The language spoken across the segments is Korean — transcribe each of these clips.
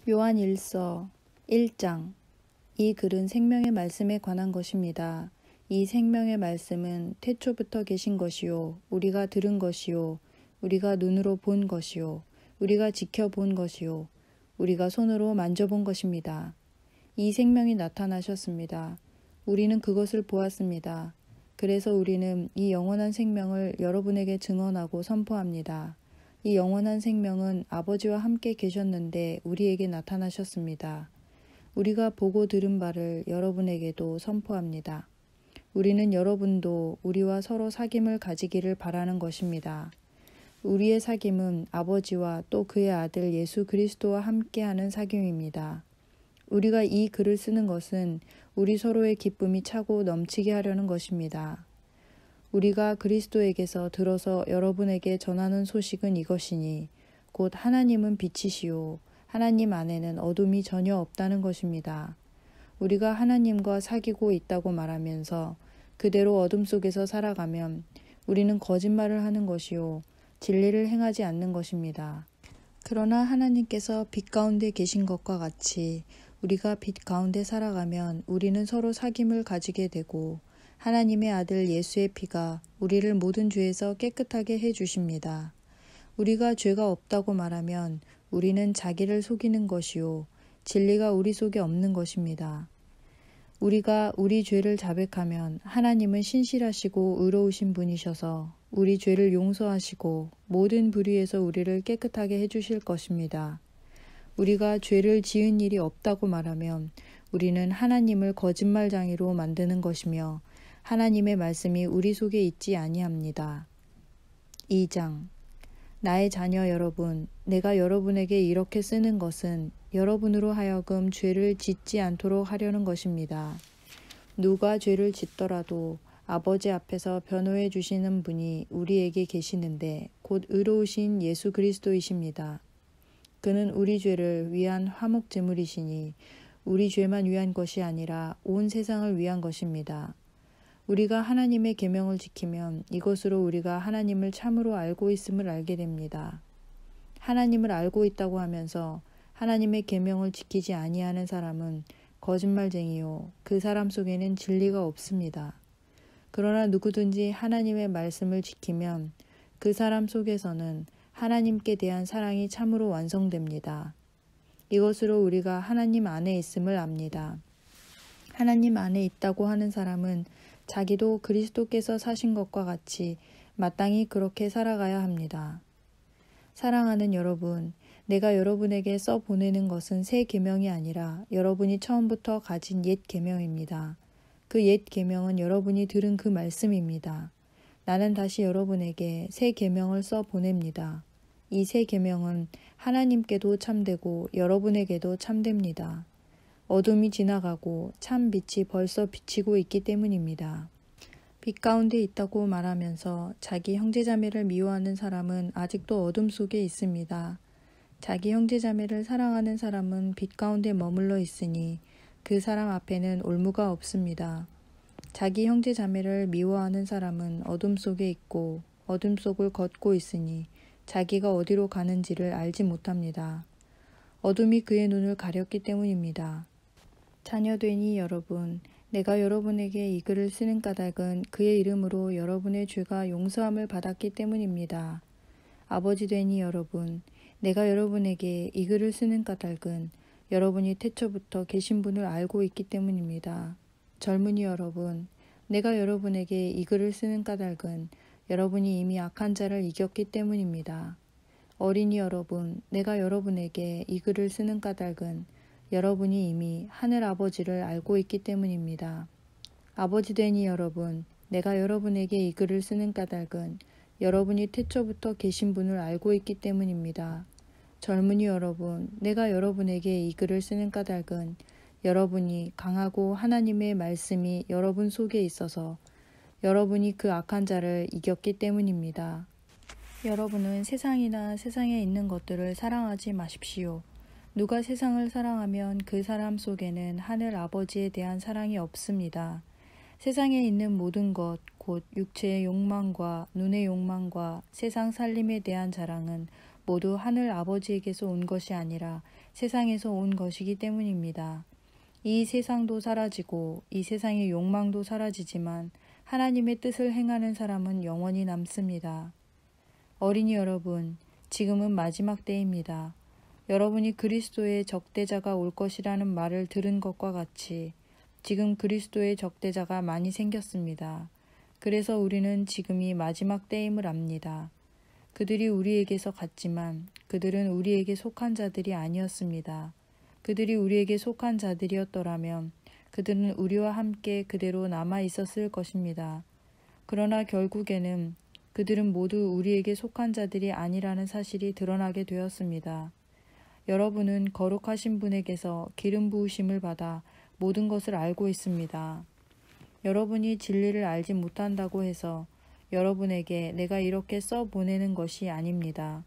요한 1서 1장. 이 글은 생명의 말씀에 관한 것입니다. 이 생명의 말씀은 태초부터 계신 것이요 우리가 들은 것이요 우리가 눈으로 본 것이요 우리가 지켜본 것이요 우리가 손으로 만져본 것입니다. 이 생명이 나타나셨습니다. 우리는 그것을 보았습니다. 그래서 우리는 이 영원한 생명을 여러분에게 증언하고 선포합니다. 이 영원한 생명은 아버지와 함께 계셨는데 우리에게 나타나셨습니다. 우리가 보고 들은 바를 여러분에게도 선포합니다. 우리는 여러분도 우리와 서로 사귐을 가지기를 바라는 것입니다. 우리의 사귐은 아버지와 또 그의 아들 예수 그리스도와 함께하는 사귐입니다. 우리가 이 글을 쓰는 것은 우리 서로의 기쁨이 차고 넘치게 하려는 것입니다. 우리가 그리스도에게서 들어서 여러분에게 전하는 소식은 이것이니 곧 하나님은 빛이시요 하나님 안에는 어둠이 전혀 없다는 것입니다. 우리가 하나님과 사귀고 있다고 말하면서 그대로 어둠 속에서 살아가면 우리는 거짓말을 하는 것이요 진리를 행하지 않는 것입니다. 그러나 하나님께서 빛 가운데 계신 것과 같이 우리가 빛 가운데 살아가면 우리는 서로 사귐을 가지게 되고 하나님의 아들 예수의 피가 우리를 모든 죄에서 깨끗하게 해주십니다. 우리가 죄가 없다고 말하면 우리는 자기를 속이는 것이요 진리가 우리 속에 없는 것입니다. 우리가 우리 죄를 자백하면 하나님은 신실하시고 의로우신 분이셔서 우리 죄를 용서하시고 모든 불의에서 우리를 깨끗하게 해주실 것입니다. 우리가 죄를 지은 일이 없다고 말하면 우리는 하나님을 거짓말쟁이로 만드는 것이며 하나님의 말씀이 우리 속에 있지 아니합니다. 2장. 나의 자녀 여러분, 내가 여러분에게 이렇게 쓰는 것은 여러분으로 하여금 죄를 짓지 않도록 하려는 것입니다. 누가 죄를 짓더라도 아버지 앞에서 변호해 주시는 분이 우리에게 계시는데 곧 의로우신 예수 그리스도이십니다. 그는 우리 죄를 위한 화목제물이시니 우리 죄만 위한 것이 아니라 온 세상을 위한 것입니다. 우리가 하나님의 계명을 지키면 이것으로 우리가 하나님을 참으로 알고 있음을 알게 됩니다. 하나님을 알고 있다고 하면서 하나님의 계명을 지키지 아니하는 사람은 거짓말쟁이요 그 사람 속에는 진리가 없습니다. 그러나 누구든지 하나님의 말씀을 지키면 그 사람 속에서는 하나님께 대한 사랑이 참으로 완성됩니다. 이것으로 우리가 하나님 안에 있음을 압니다. 하나님 안에 있다고 하는 사람은 자기도 그리스도께서 사신 것과 같이 마땅히 그렇게 살아가야 합니다. 사랑하는 여러분, 내가 여러분에게 써보내는 것은 새 계명이 아니라 여러분이 처음부터 가진 옛 계명입니다. 그 옛 계명은 여러분이 들은 그 말씀입니다. 나는 다시 여러분에게 새 계명을 써보냅니다. 이 새 계명은 하나님께도 참되고 여러분에게도 참됩니다. 어둠이 지나가고 참 빛이 벌써 비치고 있기 때문입니다. 빛 가운데 있다고 말하면서 자기 형제자매를 미워하는 사람은 아직도 어둠 속에 있습니다. 자기 형제자매를 사랑하는 사람은 빛 가운데 머물러 있으니 그 사람 앞에는 올무가 없습니다. 자기 형제자매를 미워하는 사람은 어둠 속에 있고 어둠 속을 걷고 있으니 자기가 어디로 가는지를 알지 못합니다. 어둠이 그의 눈을 가렸기 때문입니다. 자녀되니 여러분, 내가 여러분에게 이 글을 쓰는 까닭은 그의 이름으로 여러분의 죄가 용서함을 받았기 때문입니다. 아버지 되니 여러분, 내가 여러분에게 이 글을 쓰는 까닭은 여러분이 태초부터 계신 분을 알고 있기 때문입니다. 젊은이 여러분, 내가 여러분에게 이 글을 쓰는 까닭은 여러분이 이미 악한 자를 이겼기 때문입니다. 어린이 여러분, 내가 여러분에게 이 글을 쓰는 까닭은 여러분이 이미 하늘 아버지를 알고 있기 때문입니다. 아버지 되니 여러분, 내가 여러분에게 이 글을 쓰는 까닭은 여러분이 태초부터 계신 분을 알고 있기 때문입니다. 젊은이 여러분, 내가 여러분에게 이 글을 쓰는 까닭은 여러분이 강하고 하나님의 말씀이 여러분 속에 있어서 여러분이 그 악한 자를 이겼기 때문입니다. 여러분은 세상이나 세상에 있는 것들을 사랑하지 마십시오. 누가 세상을 사랑하면 그 사람 속에는 하늘 아버지에 대한 사랑이 없습니다. 세상에 있는 모든 것, 곧 육체의 욕망과 눈의 욕망과 세상 살림에 대한 자랑은 모두 하늘 아버지에게서 온 것이 아니라 세상에서 온 것이기 때문입니다. 이 세상도 사라지고 이 세상의 욕망도 사라지지만 하나님의 뜻을 행하는 사람은 영원히 남습니다. 어린이 여러분, 지금은 마지막 때입니다. 여러분이 그리스도의 적대자가 올 것이라는 말을 들은 것과 같이 지금 그리스도의 적대자가 많이 생겼습니다. 그래서 우리는 지금이 마지막 때임을 압니다. 그들이 우리에게서 갔지만 그들은 우리에게 속한 자들이 아니었습니다. 그들이 우리에게 속한 자들이었더라면 그들은 우리와 함께 그대로 남아 있었을 것입니다. 그러나 결국에는 그들은 모두 우리에게 속한 자들이 아니라는 사실이 드러나게 되었습니다. 여러분은 거룩하신 분에게서 기름 부으심을 받아 모든 것을 알고 있습니다. 여러분이 진리를 알지 못한다고 해서 여러분에게 내가 이렇게 써보내는 것이 아닙니다.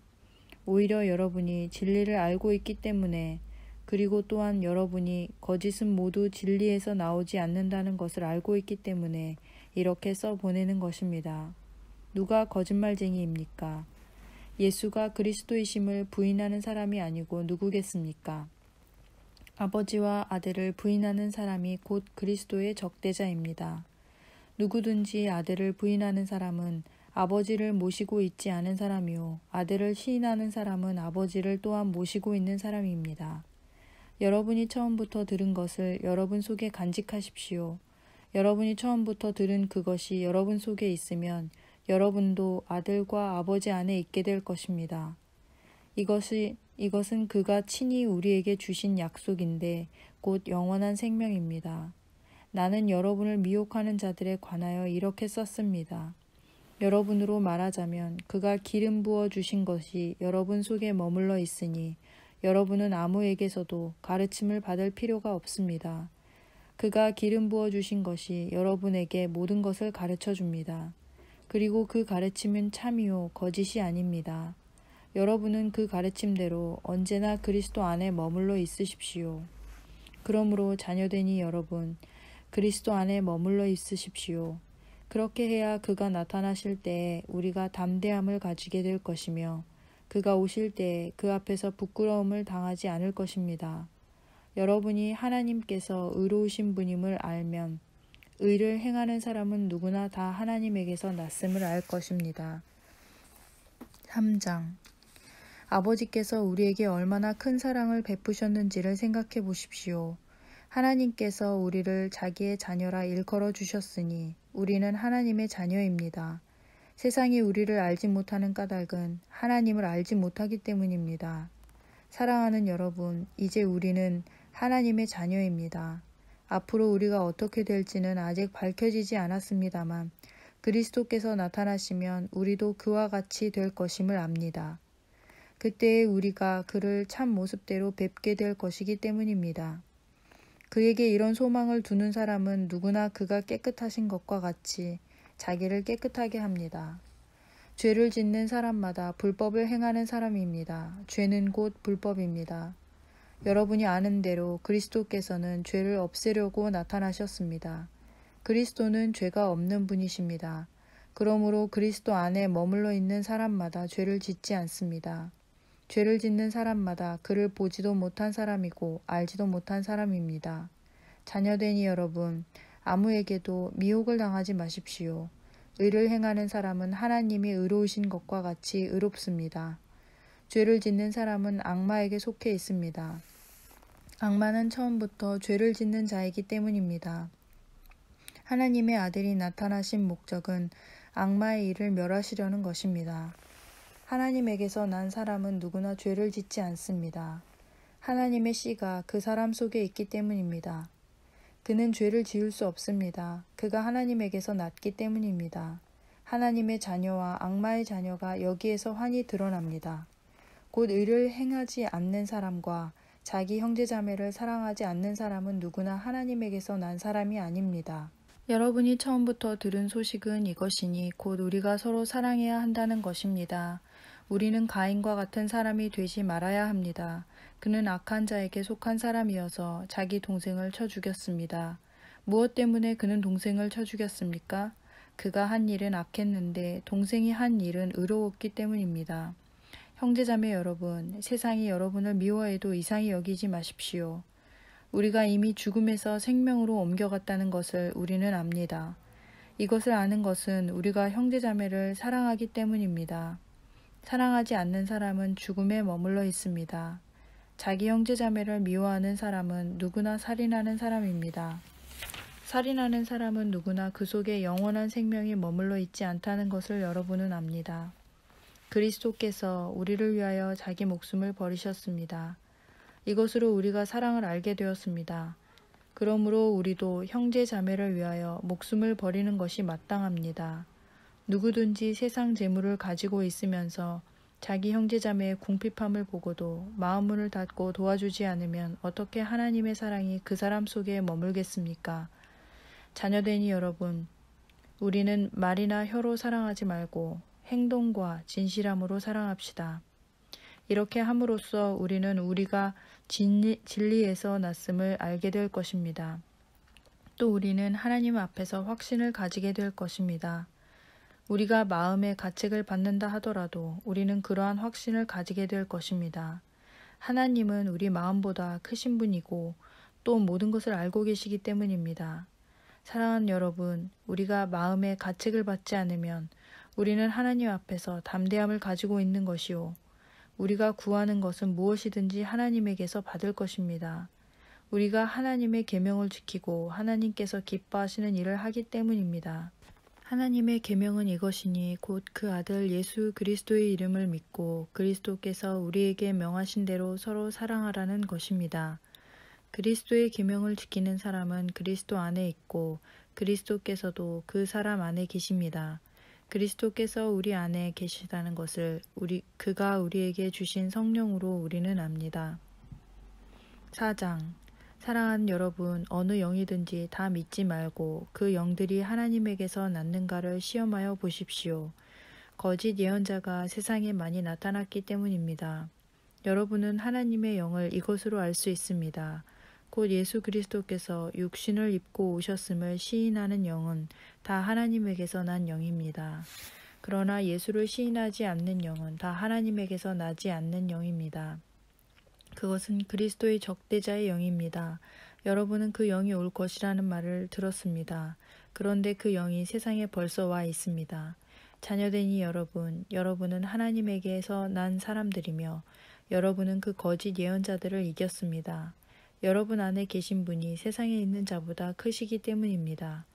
오히려 여러분이 진리를 알고 있기 때문에 그리고 또한 여러분이 거짓은 모두 진리에서 나오지 않는다는 것을 알고 있기 때문에 이렇게 써보내는 것입니다. 누가 거짓말쟁이입니까? 예수가 그리스도이심을 부인하는 사람이 아니고 누구겠습니까? 아버지와 아들을 부인하는 사람이 곧 그리스도의 적대자입니다. 누구든지 아들을 부인하는 사람은 아버지를 모시고 있지 않은 사람이요 아들을 시인하는 사람은 아버지를 또한 모시고 있는 사람입니다. 여러분이 처음부터 들은 것을 여러분 속에 간직하십시오. 여러분이 처음부터 들은 그것이 여러분 속에 있으면 여러분도 아들과 아버지 안에 있게 될 것입니다. 이것은 그가 친히 우리에게 주신 약속인데 곧 영원한 생명입니다. 나는 여러분을 미혹하는 자들에 관하여 이렇게 썼습니다. 여러분으로 말하자면 그가 기름 부어 주신 것이 여러분 속에 머물러 있으니 여러분은 아무에게서도 가르침을 받을 필요가 없습니다. 그가 기름 부어 주신 것이 여러분에게 모든 것을 가르쳐 줍니다. 그리고 그 가르침은 참이요 거짓이 아닙니다. 여러분은 그 가르침대로 언제나 그리스도 안에 머물러 있으십시오. 그러므로 자녀되니 여러분, 그리스도 안에 머물러 있으십시오. 그렇게 해야 그가 나타나실 때에 우리가 담대함을 가지게 될 것이며 그가 오실 때에 그 앞에서 부끄러움을 당하지 않을 것입니다. 여러분이 하나님께서 의로우신 분임을 알면 의를 행하는 사람은 누구나 다 하나님에게서 났음을 알 것입니다. 3장 아버지께서 우리에게 얼마나 큰 사랑을 베푸셨는지를 생각해 보십시오. 하나님께서 우리를 자기의 자녀라 일컬어 주셨으니 우리는 하나님의 자녀입니다. 세상이 우리를 알지 못하는 까닭은 하나님을 알지 못하기 때문입니다. 사랑하는 여러분, 이제 우리는 하나님의 자녀입니다. 앞으로 우리가 어떻게 될지는 아직 밝혀지지 않았습니다만 그리스도께서 나타나시면 우리도 그와 같이 될 것임을 압니다. 그때에 우리가 그를 참 모습대로 뵙게 될 것이기 때문입니다. 그에게 이런 소망을 두는 사람은 누구나 그가 깨끗하신 것과 같이 자기를 깨끗하게 합니다. 죄를 짓는 사람마다 불법을 행하는 사람입니다. 죄는 곧 불법입니다. 여러분이 아는 대로 그리스도께서는 죄를 없애려고 나타나셨습니다. 그리스도는 죄가 없는 분이십니다. 그러므로 그리스도 안에 머물러 있는 사람마다 죄를 짓지 않습니다. 죄를 짓는 사람마다 그를 보지도 못한 사람이고 알지도 못한 사람입니다. 자녀되니 여러분, 아무에게도 미혹을 당하지 마십시오. 의를 행하는 사람은 하나님이 의로우신 것과 같이 의롭습니다. 죄를 짓는 사람은 악마에게 속해 있습니다. 악마는 처음부터 죄를 짓는 자이기 때문입니다. 하나님의 아들이 나타나신 목적은 악마의 일을 멸하시려는 것입니다. 하나님에게서 난 사람은 누구나 죄를 짓지 않습니다. 하나님의 씨가 그 사람 속에 있기 때문입니다. 그는 죄를 지을 수 없습니다. 그가 하나님에게서 났기 때문입니다. 하나님의 자녀와 악마의 자녀가 여기에서 환히 드러납니다. 곧 의를 행하지 않는 사람과 자기 형제자매를 사랑하지 않는 사람은 누구나 하나님에게서 난 사람이 아닙니다. 여러분이 처음부터 들은 소식은 이것이니 곧 우리가 서로 사랑해야 한다는 것입니다. 우리는 가인과 같은 사람이 되지 말아야 합니다. 그는 악한 자에게 속한 사람이어서 자기 동생을 쳐 죽였습니다. 무엇 때문에 그는 동생을 쳐 죽였습니까? 그가 한 일은 악했는데 동생이 한 일은 의로웠기 때문입니다. 형제자매 여러분, 세상이 여러분을 미워해도 이상히 여기지 마십시오. 우리가 이미 죽음에서 생명으로 옮겨갔다는 것을 우리는 압니다. 이것을 아는 것은 우리가 형제자매를 사랑하기 때문입니다. 사랑하지 않는 사람은 죽음에 머물러 있습니다. 자기 형제자매를 미워하는 사람은 누구나 살인하는 사람입니다. 살인하는 사람은 누구나 그 속에 영원한 생명이 머물러 있지 않다는 것을 여러분은 압니다. 그리스도께서 우리를 위하여 자기 목숨을 버리셨습니다. 이것으로 우리가 사랑을 알게 되었습니다. 그러므로 우리도 형제 자매를 위하여 목숨을 버리는 것이 마땅합니다. 누구든지 세상 재물을 가지고 있으면서 자기 형제 자매의 궁핍함을 보고도 마음문을 닫고 도와주지 않으면 어떻게 하나님의 사랑이 그 사람 속에 머물겠습니까? 자녀되니 여러분, 우리는 말이나 혀로 사랑하지 말고 행동과 진실함으로 사랑합시다. 이렇게 함으로써 우리는 우리가 진리에서 났음을 알게 될 것입니다. 또 우리는 하나님 앞에서 확신을 가지게 될 것입니다. 우리가 마음의 가책을 받는다 하더라도 우리는 그러한 확신을 가지게 될 것입니다. 하나님은 우리 마음보다 크신 분이고 또 모든 것을 알고 계시기 때문입니다. 사랑하는 여러분, 우리가 마음의 가책을 받지 않으면 우리는 하나님 앞에서 담대함을 가지고 있는 것이요. 우리가 구하는 것은 무엇이든지 하나님에게서 받을 것입니다. 우리가 하나님의 계명을 지키고 하나님께서 기뻐하시는 일을 하기 때문입니다. 하나님의 계명은 이것이니 곧 그 아들 예수 그리스도의 이름을 믿고 그리스도께서 우리에게 명하신 대로 서로 사랑하라는 것입니다. 그리스도의 계명을 지키는 사람은 그리스도 안에 있고 그리스도께서도 그 사람 안에 계십니다. 그리스도께서 우리 안에 계시다는 것을 그가 우리에게 주신 성령으로 우리는 압니다. 4장. 사랑하는 여러분, 어느 영이든지 다 믿지 말고 그 영들이 하나님에게서 났는가를 시험하여 보십시오. 거짓 예언자가 세상에 많이 나타났기 때문입니다. 여러분은 하나님의 영을 이것으로 알 수 있습니다. 곧 예수 그리스도께서 육신을 입고 오셨음을 시인하는 영은 다 하나님에게서 난 영입니다. 그러나 예수를 시인하지 않는 영은 다 하나님에게서 나지 않는 영입니다. 그것은 그리스도의 적대자의 영입니다. 여러분은 그 영이 올 것이라는 말을 들었습니다. 그런데 그 영이 세상에 벌써 와 있습니다. 자녀되니 여러분은 하나님에게서 난 사람들이며 여러분은 그 거짓 예언자들을 이겼습니다. 여러분 안에 계신 분이 세상에 있는 자보다 크시기 때문입니다.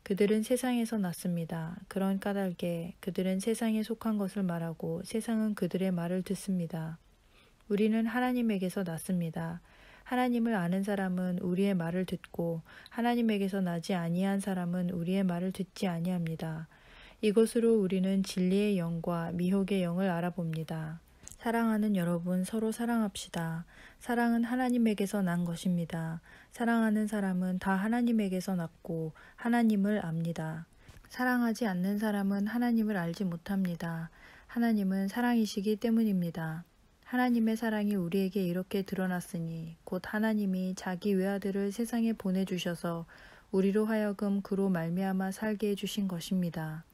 그들은 세상에서 났습니다. 그런 까닭에 그들은 세상에 속한 것을 말하고 세상은 그들의 말을 듣습니다. 우리는 하나님에게서 났습니다. 하나님을 아는 사람은 우리의 말을 듣고 하나님에게서 나지 아니한 사람은 우리의 말을 듣지 아니합니다. 이것으로 우리는 진리의 영과 미혹의 영을 알아봅니다. 사랑하는 여러분, 서로 사랑합시다. 사랑은 하나님에게서 난 것입니다. 사랑하는 사람은 다 하나님에게서 났고 하나님을 압니다. 사랑하지 않는 사람은 하나님을 알지 못합니다. 하나님은 사랑이시기 때문입니다. 하나님의 사랑이 우리에게 이렇게 드러났으니 곧 하나님이 자기 외아들을 세상에 보내주셔서 우리로 하여금 그로 말미암아 살게 해주신 것입니다.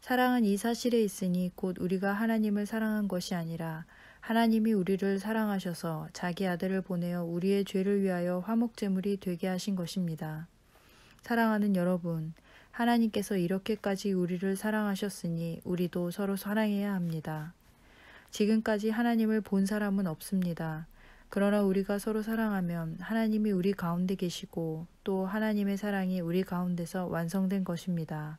사랑은 이 사실에 있으니 곧 우리가 하나님을 사랑한 것이 아니라 하나님이 우리를 사랑하셔서 자기 아들을 보내어 우리의 죄를 위하여 화목제물이 되게 하신 것입니다. 사랑하는 여러분, 하나님께서 이렇게까지 우리를 사랑하셨으니 우리도 서로 사랑해야 합니다. 지금까지 하나님을 본 사람은 없습니다. 그러나 우리가 서로 사랑하면 하나님이 우리 가운데 계시고 또 하나님의 사랑이 우리 가운데서 완성된 것입니다.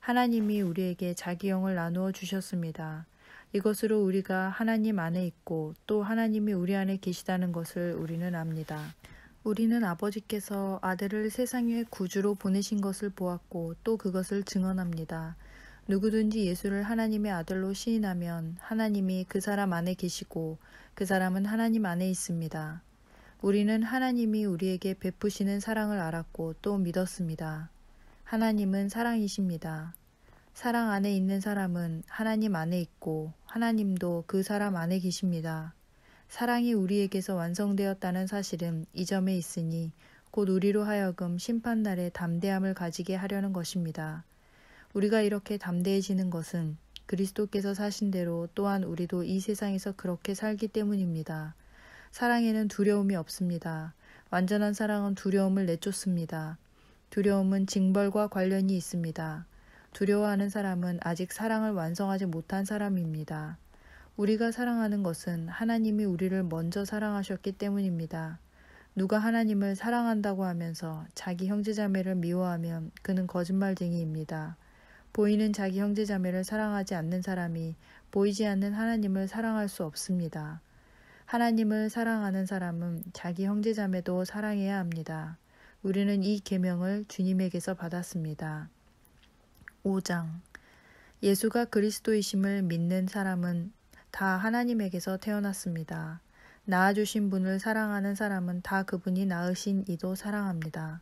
하나님이 우리에게 자기 영을 나누어 주셨습니다. 이것으로 우리가 하나님 안에 있고 또 하나님이 우리 안에 계시다는 것을 우리는 압니다. 우리는 아버지께서 아들을 세상의 구주로 보내신 것을 보았고 또 그것을 증언합니다. 누구든지 예수를 하나님의 아들로 시인하면 하나님이 그 사람 안에 계시고 그 사람은 하나님 안에 있습니다. 우리는 하나님이 우리에게 베푸시는 사랑을 알았고 또 믿었습니다. 하나님은 사랑이십니다. 사랑 안에 있는 사람은 하나님 안에 있고 하나님도 그 사람 안에 계십니다. 사랑이 우리에게서 완성되었다는 사실은 이 점에 있으니 곧 우리로 하여금 심판날에 담대함을 가지게 하려는 것입니다. 우리가 이렇게 담대해지는 것은 그리스도께서 사신 대로 또한 우리도 이 세상에서 그렇게 살기 때문입니다. 사랑에는 두려움이 없습니다. 완전한 사랑은 두려움을 내쫓습니다. 두려움은 징벌과 관련이 있습니다. 두려워하는 사람은 아직 사랑을 완성하지 못한 사람입니다. 우리가 사랑하는 것은 하나님이 우리를 먼저 사랑하셨기 때문입니다. 누가 하나님을 사랑한다고 하면서 자기 형제자매를 미워하면 그는 거짓말쟁이입니다. 보이는 자기 형제자매를 사랑하지 않는 사람이 보이지 않는 하나님을 사랑할 수 없습니다. 하나님을 사랑하는 사람은 자기 형제자매도 사랑해야 합니다. 우리는 이 계명을 주님에게서 받았습니다. 5장 예수가 그리스도이심을 믿는 사람은 다 하나님에게서 태어났습니다. 낳아주신 분을 사랑하는 사람은 다 그분이 낳으신 이도 사랑합니다.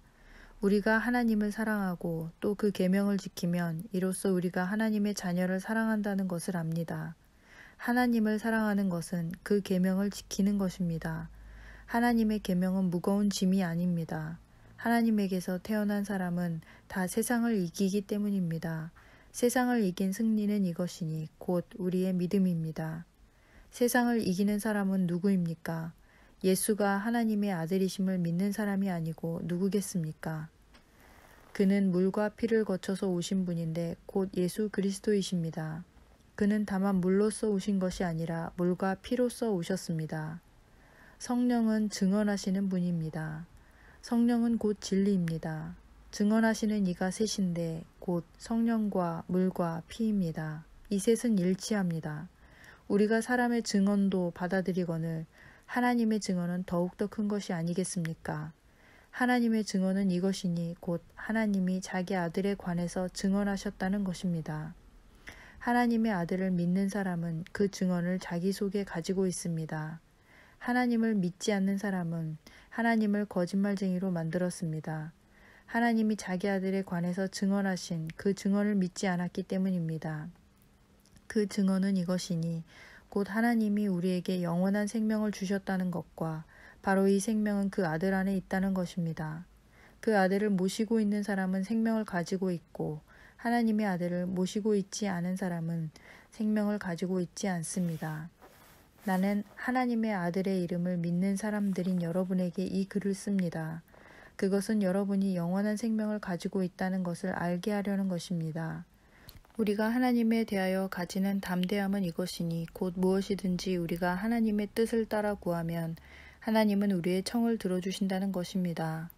우리가 하나님을 사랑하고 또 그 계명을 지키면 이로써 우리가 하나님의 자녀를 사랑한다는 것을 압니다. 하나님을 사랑하는 것은 그 계명을 지키는 것입니다. 하나님의 계명은 무거운 짐이 아닙니다. 하나님에게서 태어난 사람은 다 세상을 이기기 때문입니다. 세상을 이긴 승리는 이것이니 곧 우리의 믿음입니다. 세상을 이기는 사람은 누구입니까? 예수가 하나님의 아들이심을 믿는 사람이 아니고 누구겠습니까? 그는 물과 피를 거쳐서 오신 분인데 곧 예수 그리스도이십니다. 그는 다만 물로써 오신 것이 아니라 물과 피로써 오셨습니다. 성령은 증언하시는 분입니다. 성령은 곧 진리입니다. 증언하시는 이가 셋인데 곧 성령과 물과 피입니다. 이 셋은 일치합니다. 우리가 사람의 증언도 받아들이거늘 하나님의 증언은 더욱더 큰 것이 아니겠습니까? 하나님의 증언은 이것이니 곧 하나님이 자기 아들에 관해서 증언하셨다는 것입니다. 하나님의 아들을 믿는 사람은 그 증언을 자기 속에 가지고 있습니다. 하나님을 믿지 않는 사람은 하나님을 거짓말쟁이로 만들었습니다. 하나님이 자기 아들에 관해서 증언하신 그 증언을 믿지 않았기 때문입니다. 그 증언은 이것이니 곧 하나님이 우리에게 영원한 생명을 주셨다는 것과 바로 이 생명은 그 아들 안에 있다는 것입니다. 그 아들을 모시고 있는 사람은 생명을 가지고 있고 하나님의 아들을 모시고 있지 않은 사람은 생명을 가지고 있지 않습니다. 나는 하나님의 아들의 이름을 믿는 사람들인 여러분에게 이 글을 씁니다. 그것은 여러분이 영원한 생명을 가지고 있다는 것을 알게 하려는 것입니다. 우리가 하나님에 대하여 가지는 담대함은 이것이니 곧 무엇이든지 우리가 하나님의 뜻을 따라 구하면 하나님은 우리의 청을 들어주신다는 것입니다.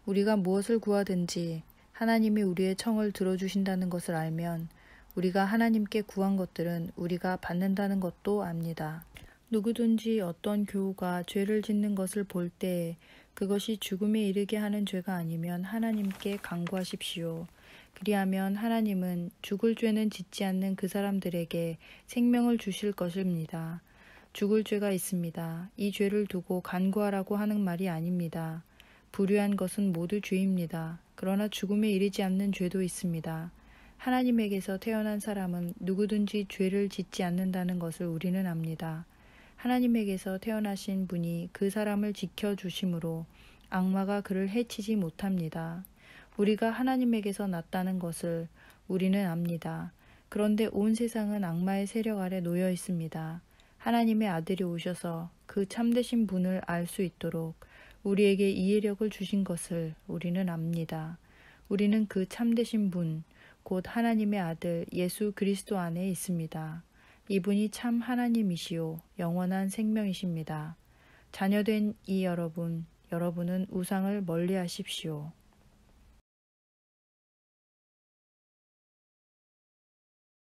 우리가 무엇을 구하든지 하나님이 우리의 청을 들어주신다는 것을 알면 우리가 하나님께 구한 것들은 우리가 받는다는 것도 압니다. 누구든지 어떤 교우가 죄를 짓는 것을 볼 때에 그것이 죽음에 이르게 하는 죄가 아니면 하나님께 간구하십시오. 그리하면 하나님은 죽을 죄는 짓지 않는 그 사람들에게 생명을 주실 것입니다. 죽을 죄가 있습니다. 이 죄를 두고 간구하라고 하는 말이 아닙니다. 불의한 것은 모두 죄입니다. 그러나 죽음에 이르지 않는 죄도 있습니다. 하나님에게서 태어난 사람은 누구든지 죄를 짓지 않는다는 것을 우리는 압니다. 하나님에게서 태어나신 분이 그 사람을 지켜주심으로 악마가 그를 해치지 못합니다. 우리가 하나님에게서 났다는 것을 우리는 압니다. 그런데 온 세상은 악마의 세력 아래 놓여 있습니다. 하나님의 아들이 오셔서 그 참되신 분을 알 수 있도록 우리에게 이해력을 주신 것을 우리는 압니다. 우리는 그 참되신 분, 곧 하나님의 아들 예수 그리스도 안에 있습니다. 이분이 참 하나님이시요 영원한 생명이십니다. 자녀된 이 여러분, 여러분은 우상을 멀리하십시오.